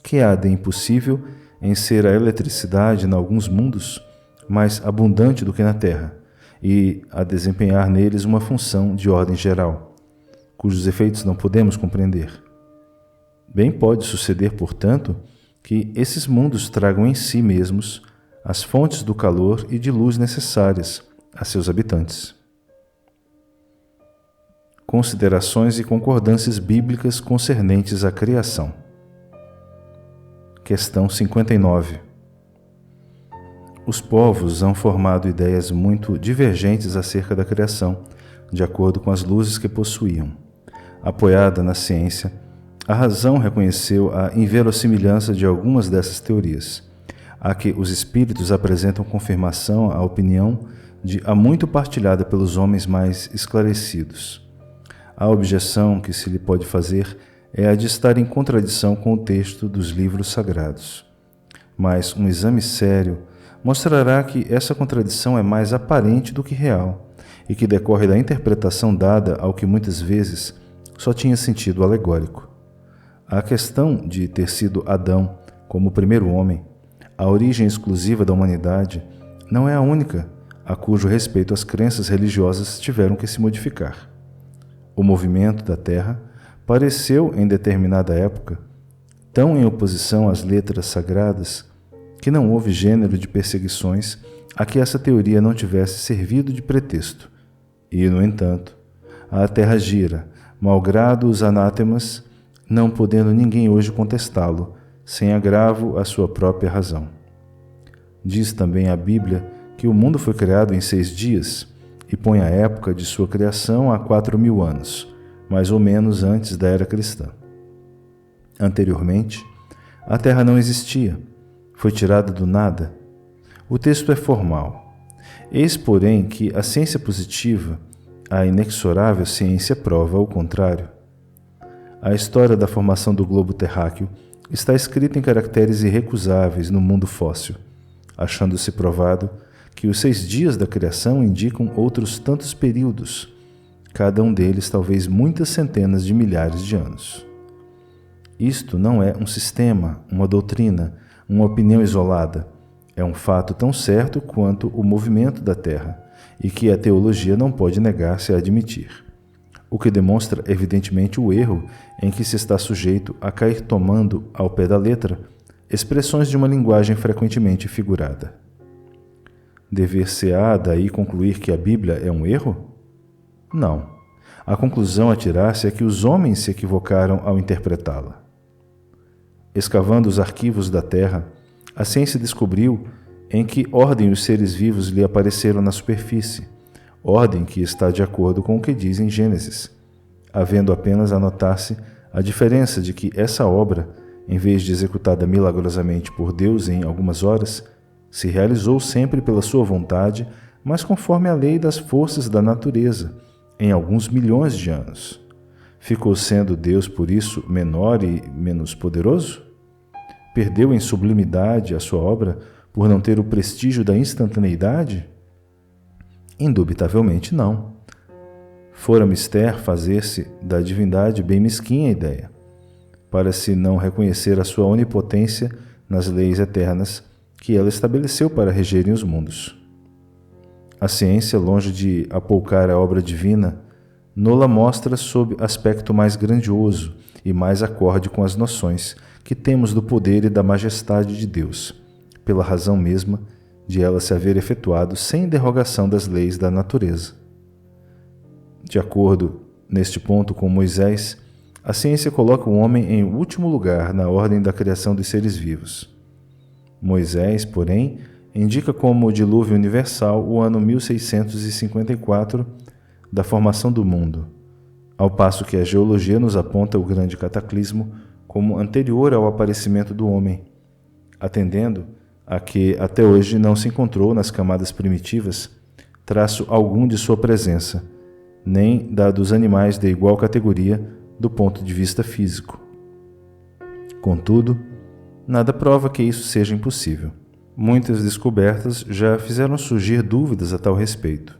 [SPEAKER 1] Que há de impossível em ser a eletricidade em alguns mundos mais abundante do que na Terra, e a desempenhar neles uma função de ordem geral, cujos efeitos não podemos compreender. Bem pode suceder, portanto, que esses mundos tragam em si mesmos as fontes do calor e de luz necessárias a seus habitantes. Considerações e concordâncias bíblicas concernentes à criação. Questão 59. Os povos hão formado ideias muito divergentes acerca da criação, de acordo com as luzes que possuíam. Apoiada na ciência, a razão reconheceu a inverossimilhança de algumas dessas teorias, a que os espíritos apresentam confirmação à opinião de há muito partilhada pelos homens mais esclarecidos. A objeção que se lhe pode fazer é a de estar em contradição com o texto dos livros sagrados. Mas um exame sério mostrará que essa contradição é mais aparente do que real e que decorre da interpretação dada ao que muitas vezes só tinha sentido alegórico. A questão de ter sido Adão como o primeiro homem, a origem exclusiva da humanidade, não é a única a cujo respeito as crenças religiosas tiveram que se modificar. O movimento da Terra pareceu, em determinada época, tão em oposição às letras sagradas, que não houve gênero de perseguições a que essa teoria não tivesse servido de pretexto. E, no entanto, a terra gira, malgrado os anátemas, não podendo ninguém hoje contestá-lo, sem agravo à sua própria razão. Diz também a Bíblia que o mundo foi criado em 6 dias e põe a época de sua criação a 4.000 anos, mais ou menos antes da era cristã. Anteriormente, a terra não existia, foi tirada do nada. O texto é formal. Eis, porém, que a ciência positiva, a inexorável ciência, prova o contrário. A história da formação do globo terráqueo está escrita em caracteres irrecusáveis no mundo fóssil, achando-se provado que os 6 dias da criação indicam outros tantos períodos, cada um deles talvez muitas centenas de milhares de anos. Isto não é um sistema, uma doutrina, uma opinião isolada. É um fato tão certo quanto o movimento da Terra, e que a teologia não pode negar-se a admitir. O que demonstra evidentemente o erro em que se está sujeito a cair tomando, ao pé da letra, expressões de uma linguagem frequentemente figurada. Dever-se-á daí concluir que a Bíblia é um erro? Não. A conclusão a tirar-se é que os homens se equivocaram ao interpretá-la. Escavando os arquivos da Terra, a ciência descobriu em que ordem os seres vivos lhe apareceram na superfície, ordem que está de acordo com o que diz em Gênesis, havendo apenas a notar-se a diferença de que essa obra, em vez de executada milagrosamente por Deus em algumas horas, se realizou sempre pela sua vontade, mas conforme a lei das forças da natureza, em alguns milhões de anos. Ficou sendo Deus, por isso, menor e menos poderoso? Perdeu em sublimidade a sua obra por não ter o prestígio da instantaneidade? Indubitavelmente não. Fora mister fazer-se da divindade bem mesquinha ideia, para se não reconhecer a sua onipotência nas leis eternas que ela estabeleceu para regerem os mundos. A ciência, longe de apoucar a obra divina, nola mostra sob aspecto mais grandioso e mais acorde com as noções que temos do poder e da majestade de Deus, pela razão mesma de ela se haver efetuado sem derrogação das leis da natureza. De acordo, neste ponto, com Moisés, a ciência coloca o homem em último lugar na ordem da criação dos seres vivos. Moisés, porém, indica como o dilúvio universal o ano 1654 da formação do mundo, ao passo que a geologia nos aponta o grande cataclismo como anterior ao aparecimento do homem, atendendo a que até hoje não se encontrou nas camadas primitivas traço algum de sua presença, nem da dos animais de igual categoria do ponto de vista físico. Contudo, nada prova que isso seja impossível. Muitas descobertas já fizeram surgir dúvidas a tal respeito.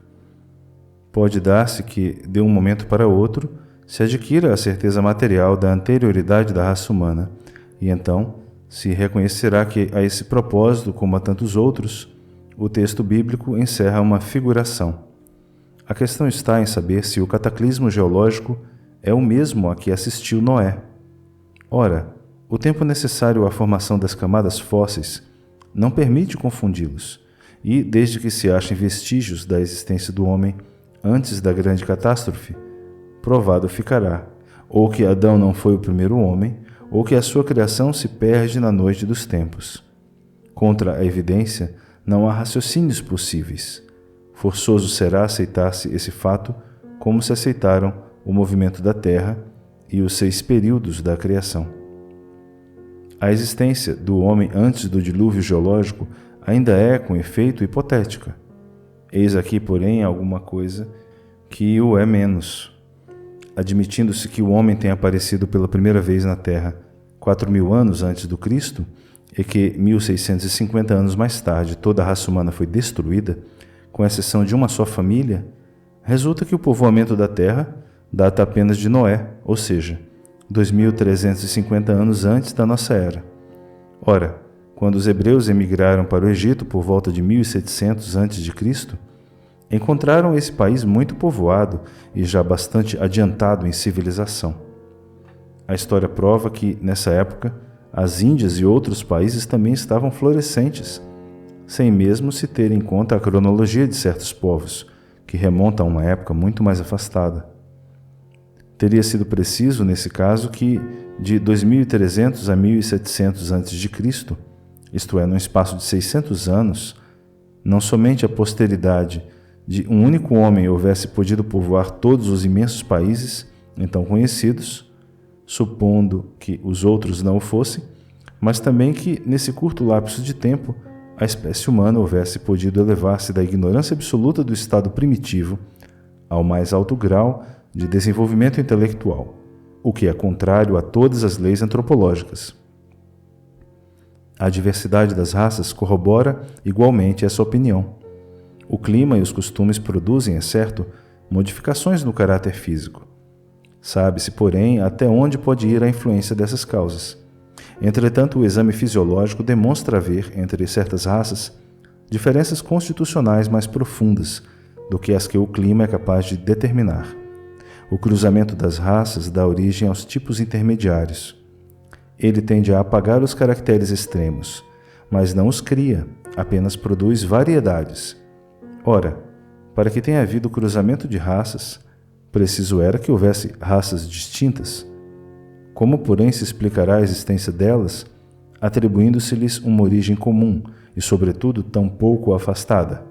[SPEAKER 1] Pode dar-se que, de um momento para outro, se adquira a certeza material da anterioridade da raça humana, e então se reconhecerá que, a esse propósito, como a tantos outros, o texto bíblico encerra uma figuração. A questão está em saber se o cataclismo geológico é o mesmo a que assistiu Noé. Ora, o tempo necessário à formação das camadas fósseis não permite confundi-los, e, desde que se achem vestígios da existência do homem antes da grande catástrofe, provado ficará, ou que Adão não foi o primeiro homem, ou que a sua criação se perde na noite dos tempos. Contra a evidência, não há raciocínios possíveis. Forçoso será aceitar-se esse fato como se aceitaram o movimento da Terra e os 6 períodos da criação. A existência do homem antes do dilúvio geológico ainda é, com efeito, hipotética. Eis aqui, porém, alguma coisa que o é menos. Admitindo-se que o homem tenha aparecido pela primeira vez na Terra 4.000 anos antes do Cristo e que 1.650 anos mais tarde toda a raça humana foi destruída, com exceção de uma só família, resulta que o povoamento da Terra data apenas de Noé, ou seja, 2.350 anos antes da nossa era. Ora, quando os hebreus emigraram para o Egito por volta de 1700 a.C., encontraram esse país muito povoado e já bastante adiantado em civilização. A história prova que, nessa época, as Índias e outros países também estavam florescentes, sem mesmo se ter em conta a cronologia de certos povos, que remonta a uma época muito mais afastada. Teria sido preciso, nesse caso, que de 2300 a 1700 a.C., isto é, num espaço de 600 anos, não somente a posteridade de um único homem houvesse podido povoar todos os imensos países então conhecidos, supondo que os outros não o fossem, mas também que, nesse curto lapso de tempo, a espécie humana houvesse podido elevar-se da ignorância absoluta do estado primitivo ao mais alto grau de desenvolvimento intelectual, o que é contrário a todas as leis antropológicas. A diversidade das raças corrobora igualmente essa opinião. O clima e os costumes produzem, é certo, modificações no caráter físico. Sabe-se, porém, até onde pode ir a influência dessas causas. Entretanto, o exame fisiológico demonstra haver, entre certas raças, diferenças constitucionais mais profundas do que as que o clima é capaz de determinar. O cruzamento das raças dá origem aos tipos intermediários. Ele tende a apagar os caracteres extremos, mas não os cria, apenas produz variedades. Ora, para que tenha havido cruzamento de raças, preciso era que houvesse raças distintas. Como, porém, se explicará a existência delas, atribuindo-se-lhes uma origem comum e, sobretudo, tão pouco afastada?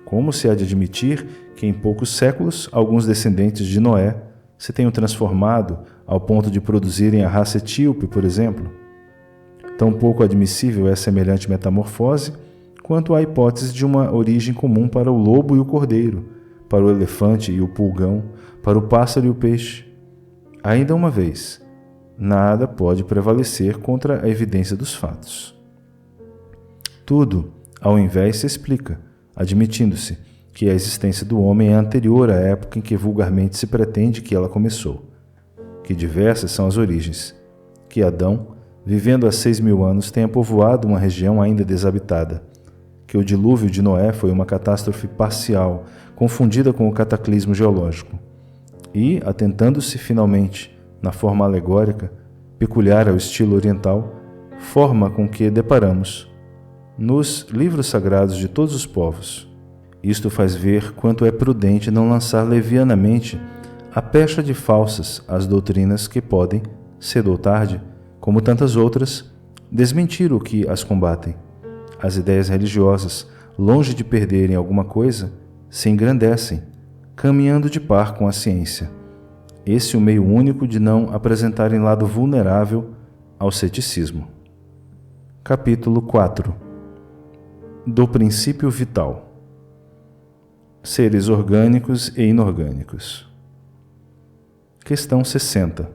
[SPEAKER 1] Como se há de admitir que em poucos séculos alguns descendentes de Noé se tenham transformado ao ponto de produzirem a raça etíope, por exemplo? Tão pouco admissível é semelhante metamorfose quanto a hipótese de uma origem comum para o lobo e o cordeiro, para o elefante e o pulgão, para o pássaro e o peixe. Ainda uma vez, nada pode prevalecer contra a evidência dos fatos. Tudo, ao invés, se explica, admitindo-se que a existência do homem é anterior à época em que vulgarmente se pretende que ela começou, que diversas são as origens, que Adão, vivendo há 6.000 anos, tenha povoado uma região ainda desabitada, que o dilúvio de Noé foi uma catástrofe parcial, confundida com o cataclismo geológico, e, atentando-se finalmente na forma alegórica, peculiar ao estilo oriental, forma com que deparamos nos livros sagrados de todos os povos. Isto faz ver quanto é prudente não lançar levianamente a pecha de falsas às doutrinas que podem, cedo ou tarde, como tantas outras, desmentir o que as combatem. As ideias religiosas, longe de perderem alguma coisa, se engrandecem, caminhando de par com a ciência. Esse é o meio único de não apresentarem lado vulnerável ao ceticismo. Capítulo 4. Do princípio vital. Seres orgânicos e inorgânicos. Questão 60.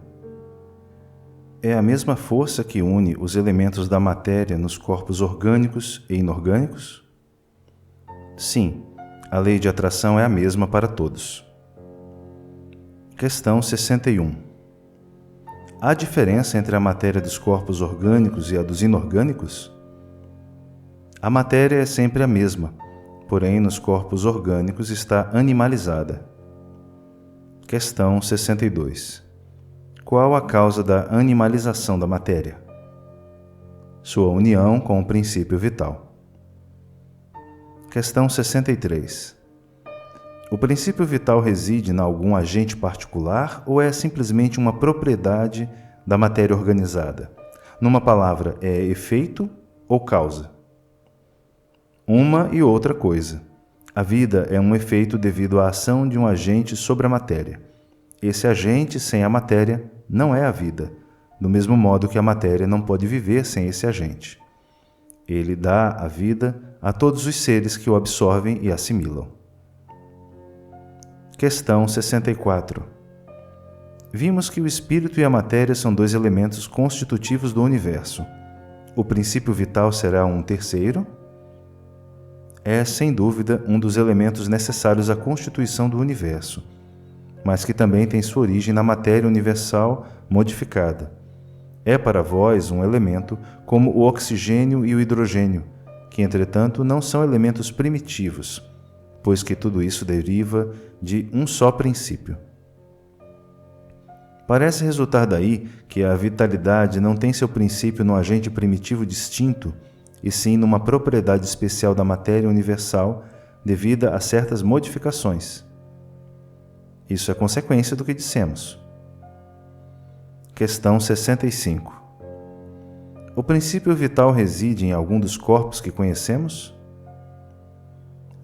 [SPEAKER 1] É a mesma força que une os elementos da matéria nos corpos orgânicos e inorgânicos? Sim, a lei de atração é a mesma para todos. Questão 61. Há diferença entre a matéria dos corpos orgânicos e a dos inorgânicos? A matéria é sempre a mesma, porém nos corpos orgânicos está animalizada. Questão 62. Qual a causa da animalização da matéria? Sua união com o princípio vital. Questão 63. O princípio vital reside em algum agente particular ou é simplesmente uma propriedade da matéria organizada? Numa palavra, é efeito ou causa? Uma e outra coisa. A vida é um efeito devido à ação de um agente sobre a matéria. Esse agente, sem a matéria, não é a vida, do mesmo modo que a matéria não pode viver sem esse agente. Ele dá a vida a todos os seres que o absorvem e assimilam. Questão 64. Vimos que o espírito e a matéria são dois elementos constitutivos do universo. O princípio vital será um terceiro? É, sem dúvida, um dos elementos necessários à constituição do universo, mas que também tem sua origem na matéria universal modificada. É para vós um elemento como o oxigênio e o hidrogênio, que, entretanto, não são elementos primitivos, pois que tudo isso deriva de um só princípio. Parece resultar daí que a vitalidade não tem seu princípio no agente primitivo distinto, e sim numa propriedade especial da matéria universal devida a certas modificações. Isso é consequência do que dissemos. Questão 65. O princípio vital reside em algum dos corpos que conhecemos?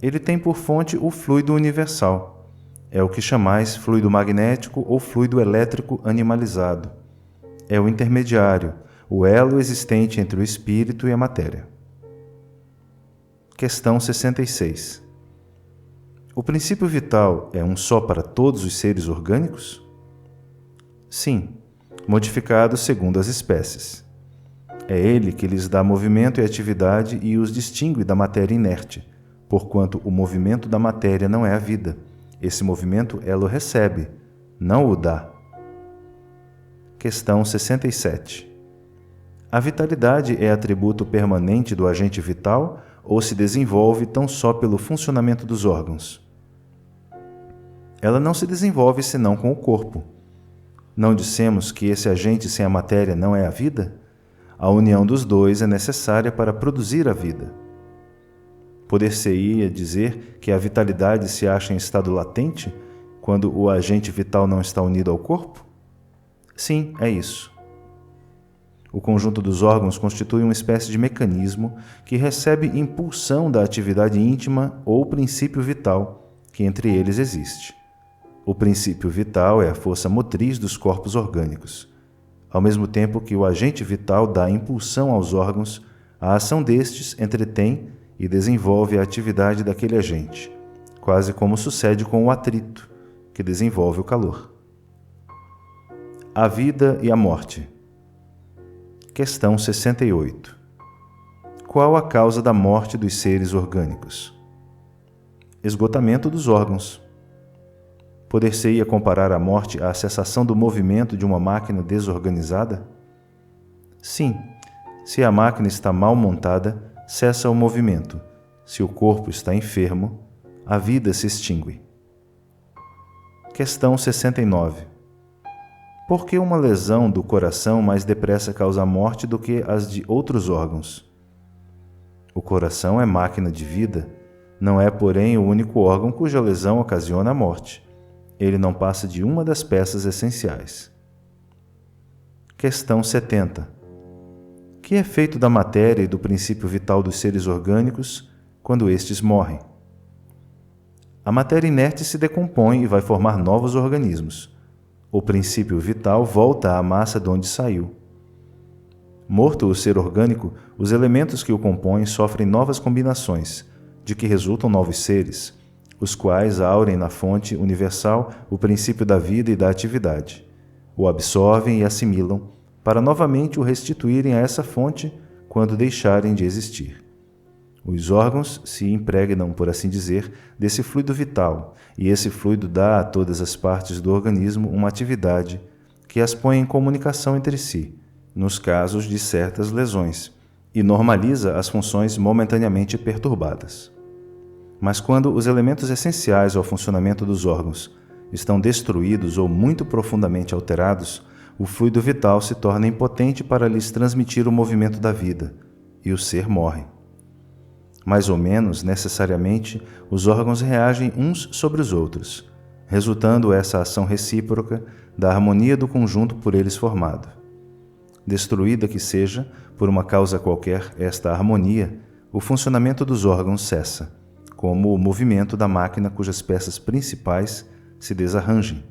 [SPEAKER 1] Ele tem por fonte o fluido universal. É o que chamais fluido magnético ou fluido elétrico animalizado. É o intermediário, o elo existente entre o espírito e a matéria. Questão 66. O princípio vital é um só para todos os seres orgânicos? Sim, modificado segundo as espécies. É ele que lhes dá movimento e atividade e os distingue da matéria inerte, porquanto o movimento da matéria não é a vida. Esse movimento ela o recebe, não o dá. Questão 67. A vitalidade é atributo permanente do agente vital ou se desenvolve tão só pelo funcionamento dos órgãos? Ela não se desenvolve senão com o corpo. Não dissemos que esse agente sem a matéria não é a vida? A união dos dois é necessária para produzir a vida. Poder-se-ia dizer que a vitalidade se acha em estado latente, quando o agente vital não está unido ao corpo? Sim, é isso. O conjunto dos órgãos constitui uma espécie de mecanismo que recebe impulsão da atividade íntima ou princípio vital, que entre eles existe. O princípio vital é a força motriz dos corpos orgânicos. Ao mesmo tempo que o agente vital dá impulsão aos órgãos, a ação destes entretém e desenvolve a atividade daquele agente, quase como sucede com o atrito, que desenvolve o calor. A vida e a morte. Questão 68. Qual a causa da morte dos seres orgânicos? Esgotamento dos órgãos. Poder-se-ia comparar a morte à cessação do movimento de uma máquina desorganizada? Sim, se a máquina está mal montada, cessa o movimento. Se o corpo está enfermo, a vida se extingue. Questão 69. Por que uma lesão do coração mais depressa causa a morte do que as de outros órgãos? O coração é máquina de vida, não é, porém, o único órgão cuja lesão ocasiona a morte. Ele não passa de uma das peças essenciais. Questão 70. Que é feito da matéria e do princípio vital dos seres orgânicos quando estes morrem? A matéria inerte se decompõe e vai formar novos organismos. O princípio vital volta à massa de onde saiu. Morto o ser orgânico, os elementos que o compõem sofrem novas combinações, de que resultam novos seres, os quais aurem na fonte universal o princípio da vida e da atividade. O absorvem e assimilam, para novamente o restituírem a essa fonte quando deixarem de existir. Os órgãos se impregnam, por assim dizer, desse fluido vital, e esse fluido dá a todas as partes do organismo uma atividade que as põe em comunicação entre si, nos casos de certas lesões, e normaliza as funções momentaneamente perturbadas. Mas quando os elementos essenciais ao funcionamento dos órgãos estão destruídos ou muito profundamente alterados, o fluido vital se torna impotente para lhes transmitir o movimento da vida, e o ser morre. Mais ou menos necessariamente, os órgãos reagem uns sobre os outros, resultando essa ação recíproca da harmonia do conjunto por eles formado. Destruída que seja, por uma causa qualquer, esta harmonia, o funcionamento dos órgãos cessa, como o movimento da máquina cujas peças principais se desarranjem.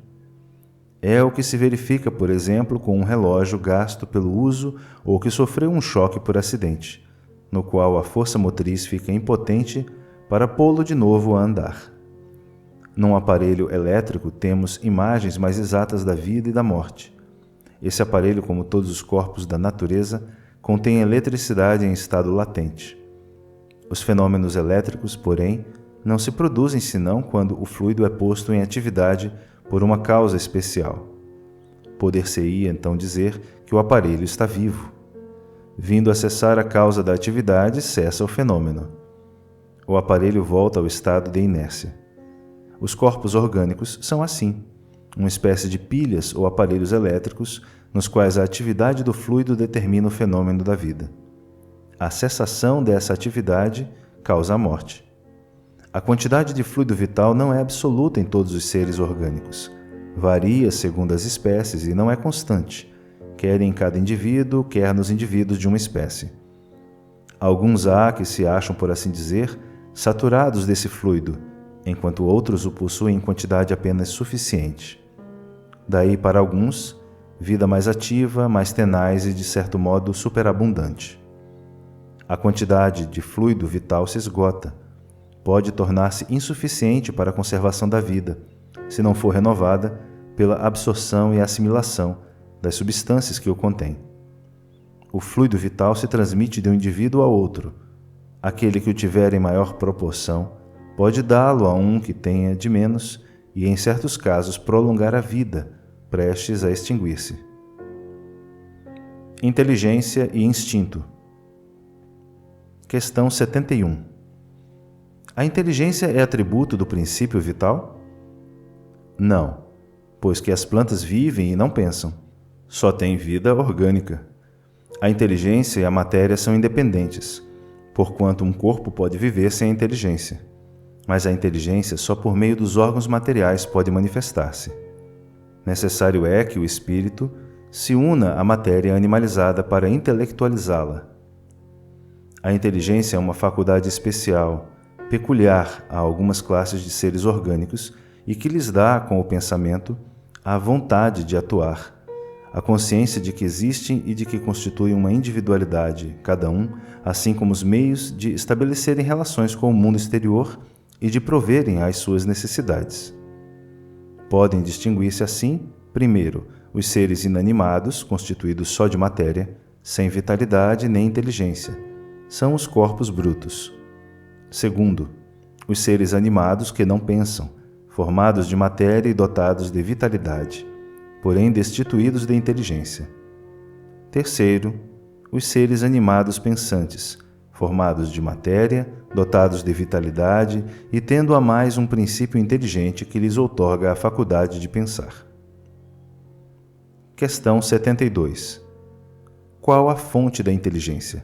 [SPEAKER 1] É o que se verifica, por exemplo, com um relógio gasto pelo uso ou que sofreu um choque por acidente, no qual a força motriz fica impotente para pô-lo de novo a andar. Num aparelho elétrico temos imagens mais exatas da vida e da morte. Esse aparelho, como todos os corpos da natureza, contém eletricidade em estado latente. Os fenômenos elétricos, porém, não se produzem senão quando o fluido é posto em atividade por uma causa especial. Poder-se-ia então dizer que o aparelho está vivo. Vindo a cessar a causa da atividade, cessa o fenômeno. O aparelho volta ao estado de inércia. Os corpos orgânicos são assim. uma espécie de pilhas ou aparelhos elétricos nos quais a atividade do fluido determina o fenômeno da vida. A cessação dessa atividade causa a morte. A quantidade de fluido vital não é absoluta em todos os seres orgânicos. Varia segundo as espécies e não é constante, quer em cada indivíduo, quer nos indivíduos de uma espécie. Alguns há que se acham, por assim dizer, saturados desse fluido, enquanto outros o possuem em quantidade apenas suficiente. Daí, para alguns, vida mais ativa, mais tenaz e, de certo modo, superabundante. A quantidade de fluido vital se esgota. Pode tornar-se insuficiente para a conservação da vida, se não for renovada pela absorção e assimilação das substâncias que o contêm. O fluido vital se transmite de um indivíduo a outro. Aquele que o tiver em maior proporção pode dá-lo a um que tenha de menos e, em certos casos, prolongar a vida, prestes a extinguir-se. Inteligência e instinto. Questão 71. A inteligência é atributo do princípio vital? Não, pois que as plantas vivem e não pensam. Só têm vida orgânica. A inteligência e a matéria são independentes, porquanto um corpo pode viver sem a inteligência. Mas a inteligência só por meio dos órgãos materiais pode manifestar-se. Necessário é que o espírito se una à matéria animalizada para intelectualizá-la. A inteligência é uma faculdade especial, peculiar a algumas classes de seres orgânicos e que lhes dá, com o pensamento, a vontade de atuar, a consciência de que existem e de que constituem uma individualidade, cada um, assim como os meios de estabelecerem relações com o mundo exterior e de proverem às suas necessidades. Podem distinguir-se assim, primeiro, os seres inanimados, constituídos só de matéria, sem vitalidade nem inteligência, são os corpos brutos. Segundo, os seres animados que não pensam, formados de matéria e dotados de vitalidade, porém destituídos de inteligência. Terceiro, os seres animados pensantes, formados de matéria, dotados de vitalidade e tendo a mais um princípio inteligente que lhes outorga a faculdade de pensar. Questão 72. Qual a fonte da inteligência?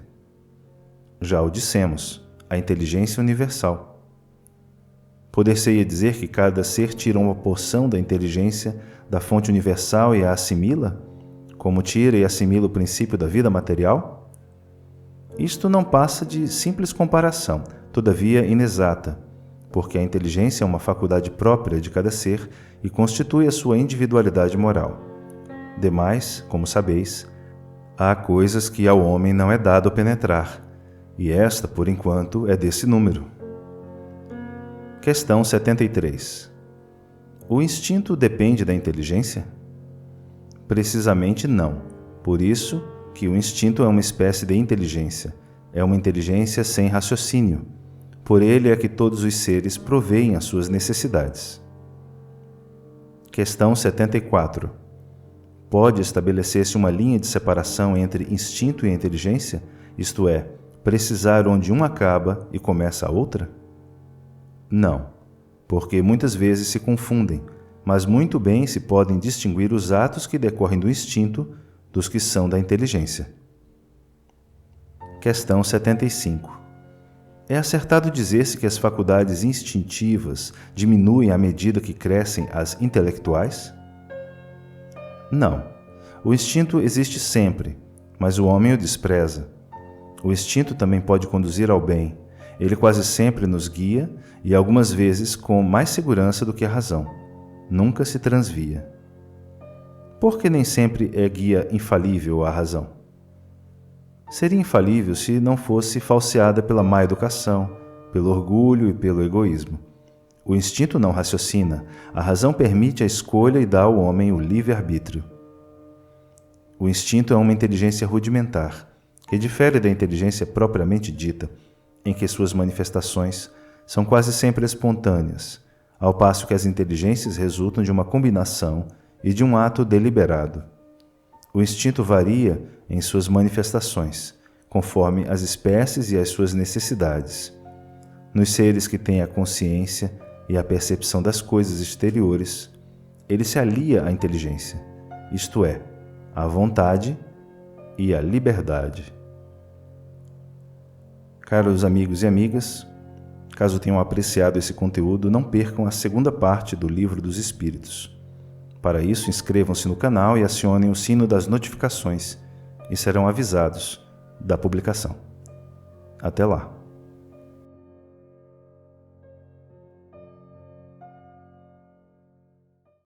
[SPEAKER 1] Já o dissemos, a inteligência universal. Poder-se-ia dizer que cada ser tira uma porção da inteligência da fonte universal e a assimila, como tira e assimila o princípio da vida material? Isto não passa de simples comparação, todavia inexata, porque a inteligência é uma faculdade própria de cada ser e constitui a sua individualidade moral. Demais, como sabeis, há coisas que ao homem não é dado penetrar, e esta, por enquanto, é desse número. Questão 73. O instinto depende da inteligência? Precisamente não. Por isso que o instinto é uma espécie de inteligência. É uma inteligência sem raciocínio. Por ele é que todos os seres proveem as suas necessidades. Questão 74. Pode estabelecer-se uma linha de separação entre instinto e inteligência, isto é, precisar onde uma acaba e começa a outra? Não, porque muitas vezes se confundem, mas muito bem se podem distinguir os atos que decorrem do instinto dos que são da inteligência. Questão 75. É acertado dizer-se que as faculdades instintivas diminuem à medida que crescem as intelectuais? Não. O instinto existe sempre, mas o homem o despreza. O instinto também pode conduzir ao bem. Ele quase sempre nos guia e algumas vezes com mais segurança do que a razão. Nunca se transvia. Por que nem sempre é guia infalível a razão? Seria infalível se não fosse falseada pela má educação, pelo orgulho e pelo egoísmo. O instinto não raciocina, a razão permite a escolha e dá ao homem o livre-arbítrio. O instinto é uma inteligência rudimentar, que difere da inteligência propriamente dita, em que suas manifestações são quase sempre espontâneas, ao passo que as inteligências resultam de uma combinação e de um ato deliberado. O instinto varia em suas manifestações, conforme as espécies e as suas necessidades. Nos seres que têm a consciência e a percepção das coisas exteriores, ele se alia à inteligência, isto é, à vontade e à liberdade. Caros amigos e amigas, caso tenham apreciado esse conteúdo, não percam a segunda parte do Livro dos Espíritos. Para isso, inscrevam-se no canal e acionem o sino das notificações e serão avisados da publicação. Até lá!